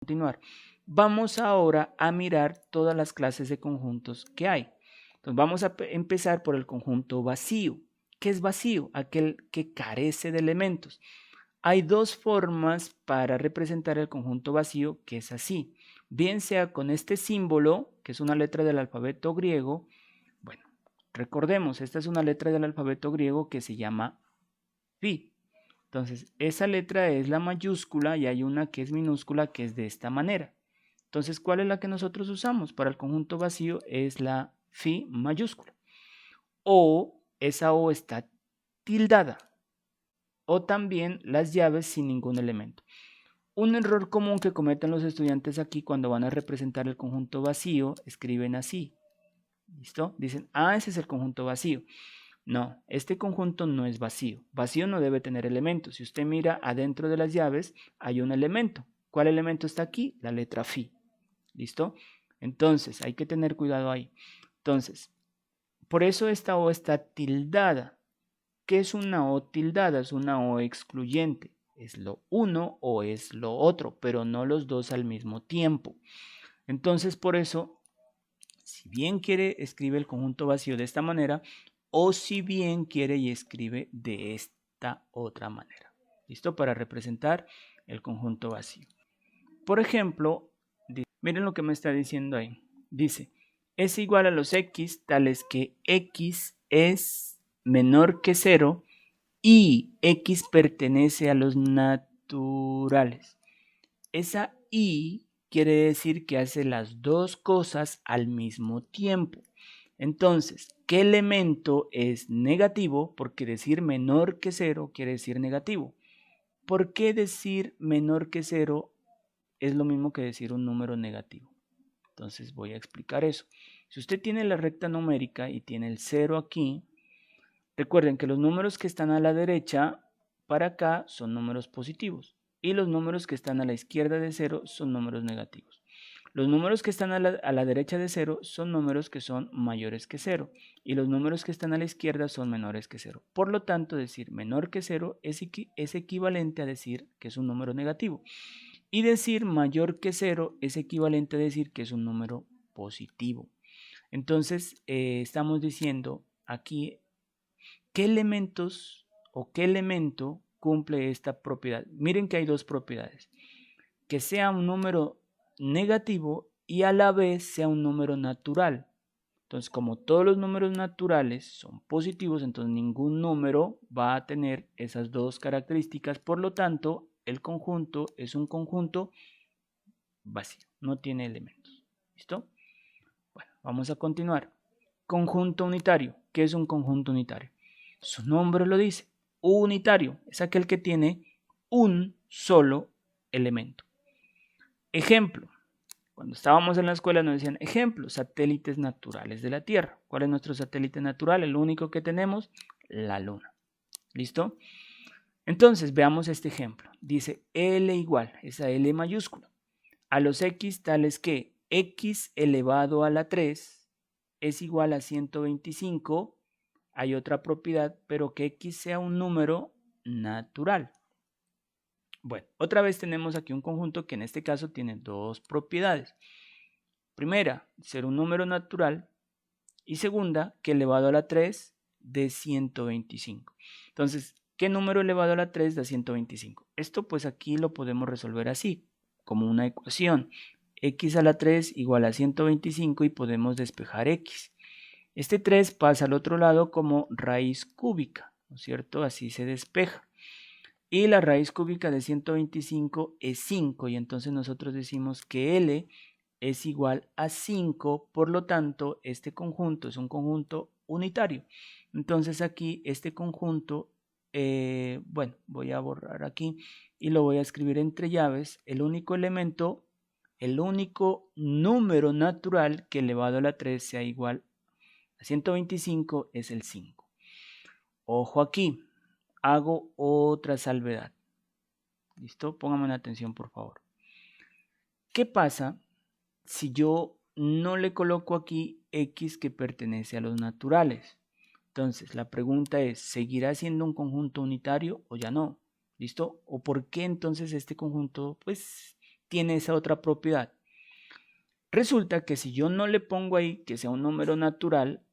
continuar. Vamos ahora a mirar todas las clases de conjuntos que hay. Entonces vamos a empezar por el conjunto vacío. ¿Qué es vacío? Aquel que carece de elementos. Hay dos formas para representar el conjunto vacío, que es así. Bien sea con este símbolo, que es una letra del alfabeto griego. Bueno, recordemos, esta es una letra del alfabeto griego que se llama Phi. Entonces, esa letra es la mayúscula y hay una que es minúscula que es de esta manera. Entonces, ¿cuál es la que nosotros usamos para el conjunto vacío? Es la Phi mayúscula. O esa O está tildada. O también las llaves sin ningún elemento. Un error común que cometen los estudiantes aquí cuando van a representar el conjunto vacío, escriben así. ¿Listo? Dicen, ese es el conjunto vacío. No, este conjunto no es vacío. Vacío no debe tener elementos. Si usted mira adentro de las llaves, hay un elemento. ¿Cuál elemento está aquí? La letra Phi. ¿Listo? Entonces, hay que tener cuidado ahí. Entonces, por eso esta O está tildada. ¿Qué es una O tildada? Es una O excluyente. Es lo uno o es lo otro, pero no los dos al mismo tiempo. Entonces, por eso, si bien quiere, escribe el conjunto vacío de esta manera, o si bien quiere y escribe de esta otra manera. ¿Listo? Para representar el conjunto vacío. Por ejemplo, miren lo que me está diciendo ahí. Dice, es igual a los x, tales que x es menor que 0 y x pertenece a los naturales. Esa y quiere decir que hace las dos cosas al mismo tiempo. Entonces, ¿qué elemento es negativo? Porque decir menor que 0 quiere decir negativo. ¿Por qué decir menor que 0 es lo mismo que decir un número negativo? Entonces voy a explicar eso. Si usted tiene la recta numérica y tiene el 0 aquí, recuerden que los números que están a la derecha para acá son números positivos y los números que están a la izquierda de 0 son números negativos. Los números que están a la derecha de 0 son números que son mayores que 0 y los números que están a la izquierda son menores que 0. Por lo tanto, decir menor que 0 es equivalente a decir que es un número negativo. Y decir mayor que 0 es equivalente a decir que es un número positivo. Entonces, estamos diciendo aquí qué elementos o qué elemento cumple esta propiedad. Miren que hay dos propiedades. Que sea un número negativo y a la vez sea un número natural. Entonces, como todos los números naturales son positivos, entonces ningún número va a tener esas dos características. Por lo tanto, el conjunto es un conjunto vacío, no tiene elementos. ¿Listo? Bueno, vamos a continuar. Conjunto unitario. ¿Qué es un conjunto unitario? Su nombre lo dice. Unitario es aquel que tiene un solo elemento. Ejemplo. Cuando estábamos en la escuela nos decían ejemplos, satélites naturales de la Tierra. ¿Cuál es nuestro satélite natural? El único que tenemos, la Luna. ¿Listo? Entonces veamos este ejemplo. Dice L igual, esa L mayúscula, a los x tales que x elevado a la 3 es igual a 125. Hay otra propiedad, pero que x sea un número natural. Bueno, otra vez tenemos aquí un conjunto que en este caso tiene dos propiedades. Primera, ser un número natural. Y segunda, que elevado a la 3 de 125. Entonces, ¿qué número elevado a la 3 da 125? Esto pues aquí lo podemos resolver así, como una ecuación. X a la 3 igual a 125 y podemos despejar X. Este 3 pasa al otro lado como raíz cúbica, ¿no es cierto? Así se despeja. Y la raíz cúbica de 125 es 5 y entonces nosotros decimos que L es igual a 5, por lo tanto este conjunto es un conjunto unitario. Entonces aquí este conjunto, bueno, voy a borrar aquí y lo voy a escribir entre llaves. El único elemento, el único número natural que elevado a la 3 sea igual a 125 es el 5. Ojo aquí, hago otra salvedad. ¿Listo? Pónganme atención, por favor. ¿Qué pasa si yo no le coloco aquí X que pertenece a los naturales? Entonces, la pregunta es, ¿seguirá siendo un conjunto unitario o ya no? ¿Listo? ¿O por qué entonces este conjunto, pues, tiene esa otra propiedad. Resulta que si yo no le pongo ahí que sea un número natural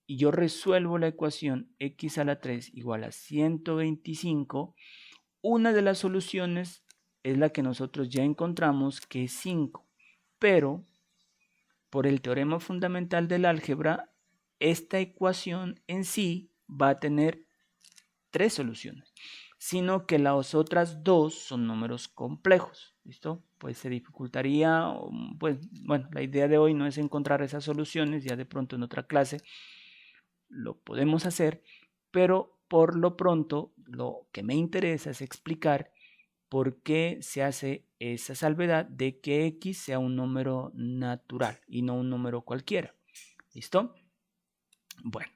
y yo resuelvo la ecuación x a la 3 igual a 125, una de las soluciones es la que nosotros ya encontramos, que es 5. Pero por el teorema fundamental del álgebra, esta ecuación en sí va a tener 3 soluciones, sino que las otras 2 son números complejos. ¿Listo? Pues se dificultaría, pues bueno, la idea de hoy no es encontrar esas soluciones, ya de pronto en otra clase lo podemos hacer, pero por lo pronto lo que me interesa es explicar por qué se hace esa salvedad de que x sea un número natural y no un número cualquiera. ¿Listo? Bueno,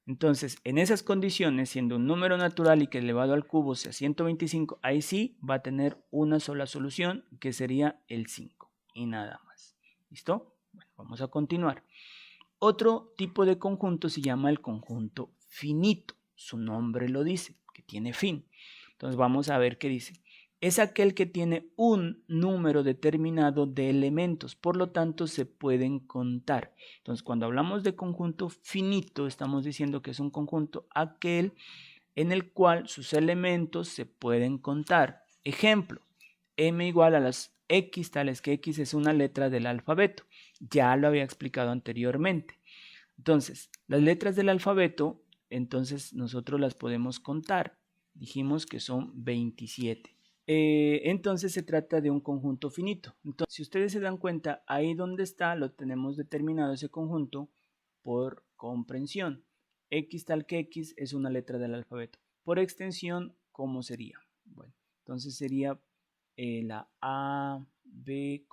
entonces en esas condiciones, siendo un número natural y que elevado al cubo sea 125, ahí sí va a tener una sola solución, que sería el 5 y nada más. ¿Listo? Bueno, vamos a continuar. Otro tipo de conjunto se llama el conjunto finito. Su nombre lo dice, que tiene fin. Entonces vamos a ver qué dice. Es aquel que tiene un número determinado de elementos, por lo tanto se pueden contar. Entonces cuando hablamos de conjunto finito, estamos diciendo que es un conjunto aquel en el cual sus elementos se pueden contar. Ejemplo, m igual a las x, tales que x es una letra del alfabeto. Ya lo había explicado anteriormente. Entonces, las letras del alfabeto, entonces nosotros las podemos contar. Dijimos que son 27. Entonces se trata de un conjunto finito. Entonces, si ustedes se dan cuenta, ahí donde está, lo tenemos determinado ese conjunto por comprensión. X tal que X es una letra del alfabeto. Por extensión, ¿cómo sería? Bueno, entonces sería la A, B,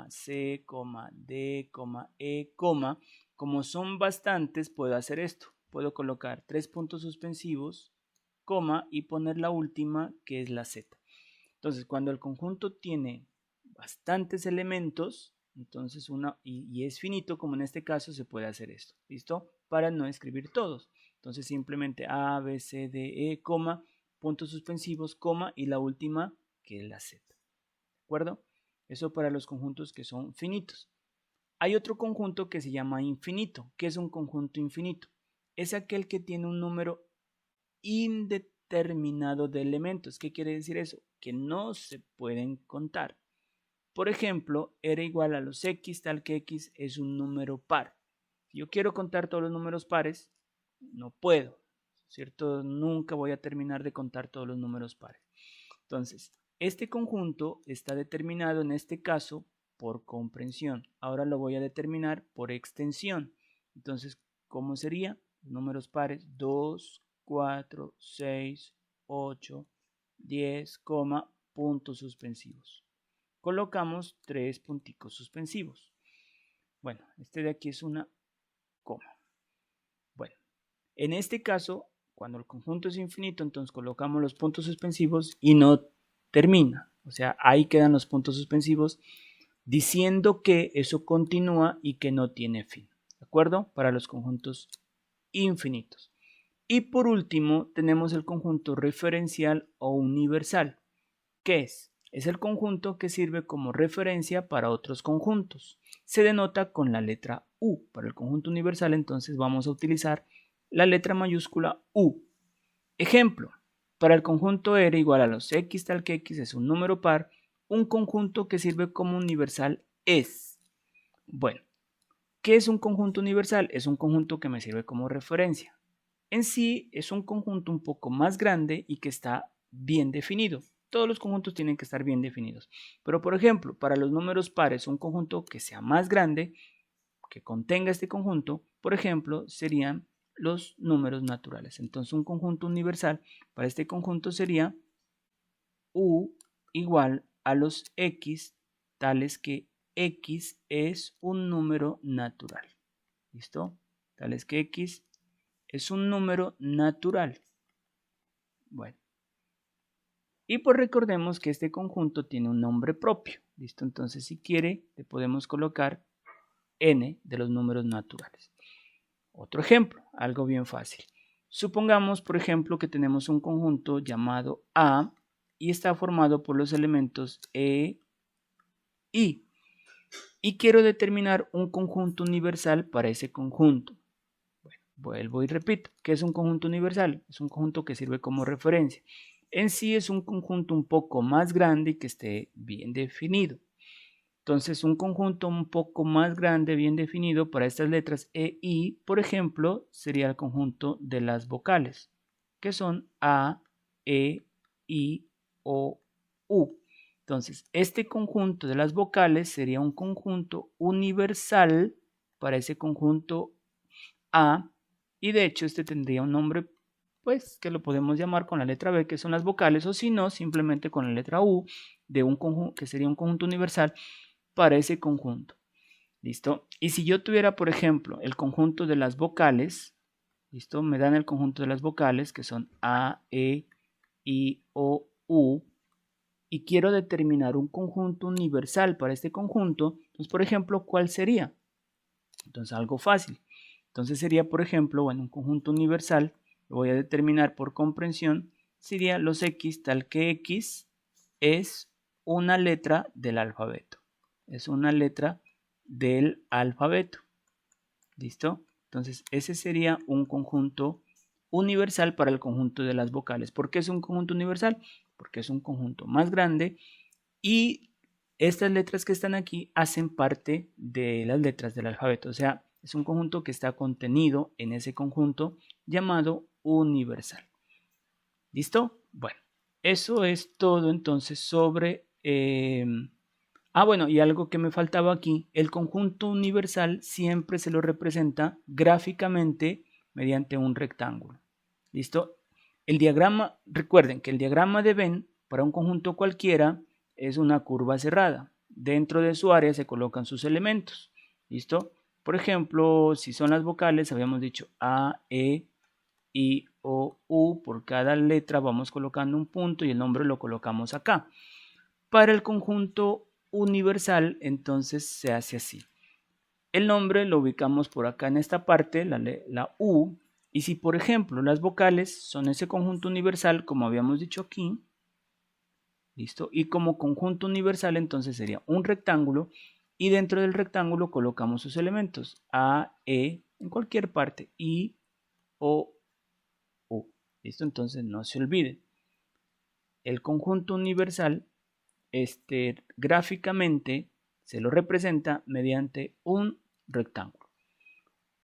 C, D, E, como son bastantes, puedo hacer esto. Puedo colocar 3 puntos suspensivos, coma, y poner la última, que es la Z. Entonces, cuando el conjunto tiene bastantes elementos, entonces y es finito, como en este caso, se puede hacer esto. ¿Listo? Para no escribir todos. Entonces, simplemente A, B, C, D, E, coma, puntos suspensivos, coma, y la última, que es la Z. ¿De acuerdo? Eso para los conjuntos que son finitos. Hay otro conjunto que se llama infinito. ¿Qué es un conjunto infinito? Es aquel que tiene un número indeterminado de elementos. ¿Qué quiere decir eso? Que no se pueden contar. Por ejemplo, r igual a los x, tal que x es un número par. Si yo quiero contar todos los números pares, no puedo, ¿cierto? Nunca voy a terminar de contar todos los números pares. Entonces, este conjunto está determinado en este caso por comprensión. Ahora lo voy a determinar por extensión. Entonces, ¿cómo sería? Números pares 2, 4, 6, 8, 10, puntos suspensivos. Colocamos 3 punticos suspensivos. Bueno, este de aquí es una coma. Bueno, en este caso, cuando el conjunto es infinito, entonces colocamos los puntos suspensivos y no termina. O sea, ahí quedan los puntos suspensivos diciendo que eso continúa y que no tiene fin. ¿De acuerdo? Para los conjuntos infinitos. Y por último, tenemos el conjunto referencial o universal. ¿Qué es? Es el conjunto que sirve como referencia para otros conjuntos. Se denota con la letra U. Para el conjunto universal, entonces vamos a utilizar la letra mayúscula U. Ejemplo, para el conjunto R igual a los X tal que X es un número par, un conjunto que sirve como universal es. Bueno, ¿qué es un conjunto universal? Es un conjunto que me sirve como referencia. En sí es un conjunto un poco más grande y que está bien definido. Todos los conjuntos tienen que estar bien definidos. Pero por ejemplo, para los números pares, un conjunto que sea más grande, que contenga este conjunto, por ejemplo, serían los números naturales. Entonces un conjunto universal para este conjunto sería U igual a los X, tales que X es un número natural. ¿Listo? Tales que X es un número natural. Bueno. Y pues recordemos que este conjunto tiene un nombre propio. ¿Listo? Entonces si quiere le podemos colocar n de los números naturales. Otro ejemplo, algo bien fácil. Supongamos, por ejemplo, que tenemos un conjunto llamado A y está formado por los elementos E, I. Y quiero determinar un conjunto universal para ese conjunto. Bueno, vuelvo y repito, ¿qué es un conjunto universal? Es un conjunto que sirve como referencia. En sí es un conjunto un poco más grande y que esté bien definido. Entonces, un conjunto un poco más grande, bien definido para estas letras E, I, por ejemplo, sería el conjunto de las vocales, que son A, E, I, O, U. Entonces, este conjunto de las vocales sería un conjunto universal para ese conjunto A, y de hecho este tendría un nombre, pues, que lo podemos llamar con la letra B, que son las vocales, o si no, simplemente con la letra U, de un conjunto, que sería un conjunto universal para ese conjunto. ¿Listo? Y si yo tuviera, por ejemplo, el conjunto de las vocales, ¿listo? Me dan el conjunto de las vocales, que son A, E, I, O, U, y quiero determinar un conjunto universal para este conjunto, entonces, por ejemplo, ¿cuál sería? Entonces, algo fácil. Entonces sería, por ejemplo, bueno, un conjunto universal, lo voy a determinar por comprensión, sería los X, tal que X es una letra del alfabeto. Es una letra del alfabeto. ¿Listo? Entonces, ese sería un conjunto universal para el conjunto de las vocales. ¿Por qué es un conjunto universal? Porque es un conjunto más grande y estas letras que están aquí hacen parte de las letras del alfabeto. O sea, es un conjunto que está contenido en ese conjunto llamado universal. ¿Listo? Bueno, eso es todo entonces sobre... bueno, y algo que me faltaba aquí, el conjunto universal siempre se lo representa gráficamente mediante un rectángulo. ¿Listo? El diagrama, recuerden que el diagrama de Venn para un conjunto cualquiera es una curva cerrada. Dentro de su área se colocan sus elementos. ¿Listo? Por ejemplo, si son las vocales, habíamos dicho A, E, I, O, U. Por cada letra vamos colocando un punto y el nombre lo colocamos acá. Para el conjunto universal, entonces se hace así. El nombre lo ubicamos por acá en esta parte, la U. Y si, por ejemplo, las vocales son ese conjunto universal, como habíamos dicho aquí, ¿listo? Y como conjunto universal, entonces sería un rectángulo. Y dentro del rectángulo colocamos sus elementos. A, E, en cualquier parte. I, O, U. ¿Listo? Entonces no se olvide. El conjunto universal gráficamente se lo representa mediante un rectángulo.